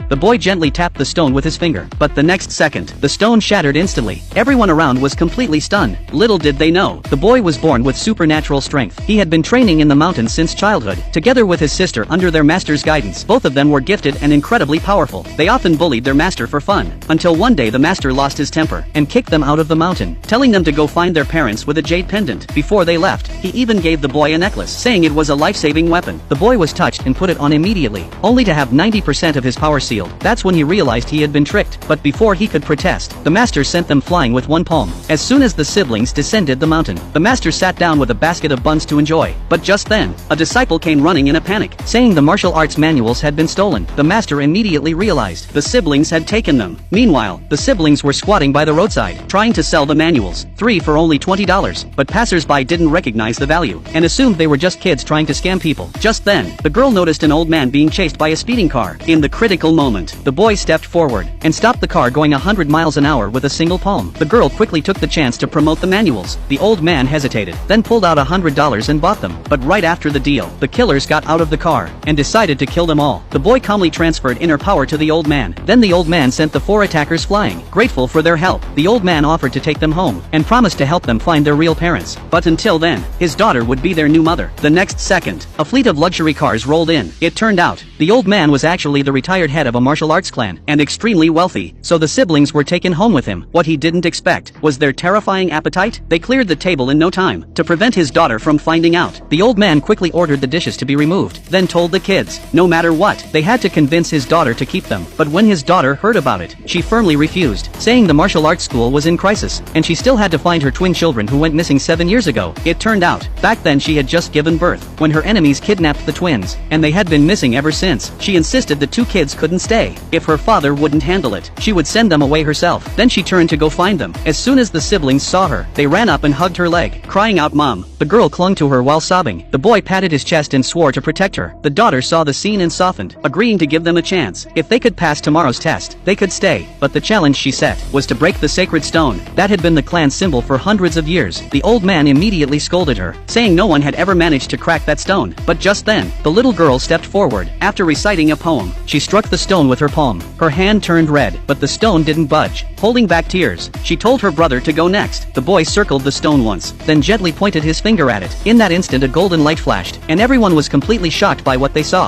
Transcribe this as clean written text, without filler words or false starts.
The boy gently tapped the stone with his finger, but the next second, the stone shattered instantly. Everyone around was completely stunned. Little did they know, the boy was born with supernatural strength. He had been training in the mountains since childhood, together with his sister under their master's guidance. Both of them were gifted and incredibly powerful. They often bullied their master for fun, until one day the master lost his temper and kicked them out of the mountain, telling them to go find their parents with a jade pendant. Before they left, he even gave the boy a necklace, saying it was a life-saving weapon. The boy was touched and put it on immediately, only to have 90% of his power sealed. That's when he realized he had been tricked, but before he could protest, the master sent them flying with one palm. As soon as the siblings descended the mountain, the master sat down with a basket of buns to enjoy. But just then, a disciple came running in a panic, saying the martial arts manuals had been stolen. The master immediately realized the siblings had taken them. Meanwhile, the siblings were squatting by the roadside, trying to sell the manuals, 3 for only $20, but passers-by didn't recognize the value, and assumed they were just kids trying to scam people. Just then, the girl noticed an old man being chased by a speeding car. In the critical moment, the boy stepped forward and stopped the car going 100 miles an hour with a single palm. The girl quickly took the chance to promote the manuals. The old man hesitated, then pulled out $100 and bought them. But right after the deal, the killers got out of the car and decided to kill them all. The boy calmly transferred inner power to the old man. Then the old man sent the 4 attackers flying. Grateful for their help, the old man offered to take them home and promised to help them find their real parents. But until then, his daughter would be their new mother. The next second, a fleet of luxury cars rolled in. It turned out, the old man was actually the retired head of a martial arts clan and extremely wealthy, so the siblings were taken home with him. What he didn't expect was their terrifying appetite. They cleared the table in no time to prevent his daughter from finding out. The old man quickly ordered the dishes to be removed, then told the kids, no matter what, they had to convince his daughter to keep them. But when his daughter heard about it, she firmly refused, saying the martial arts school was in crisis, and she still had to find her twin children who went missing 7 years ago. It turned out, back then she had just given birth, when her enemies kidnapped the twins, and they had been missing ever since. She insisted the 2 kids couldn't stay. If her father wouldn't handle it, she would send them away herself. Then she turned to go find them. As soon as the siblings saw her, they ran up and hugged her leg, crying out "Mom." The girl clung to her while sobbing. The boy patted his chest and swore to protect her. The daughter saw the scene and softened, agreeing to give them a chance. If they could pass tomorrow's test, they could stay. But the challenge she set was to break the sacred stone that had been the clan's symbol for hundreds of years. The old man immediately scolded her, saying no one had ever managed to crack that stone. But just then, the little girl stepped forward. After reciting a poem, she struck the stone with her palm. Her hand turned red, but the stone didn't budge. Holding back tears, she told her brother to go next. The boy circled the stone once, then gently pointed his finger at it. In that instant a golden light flashed, and everyone was completely shocked by what they saw.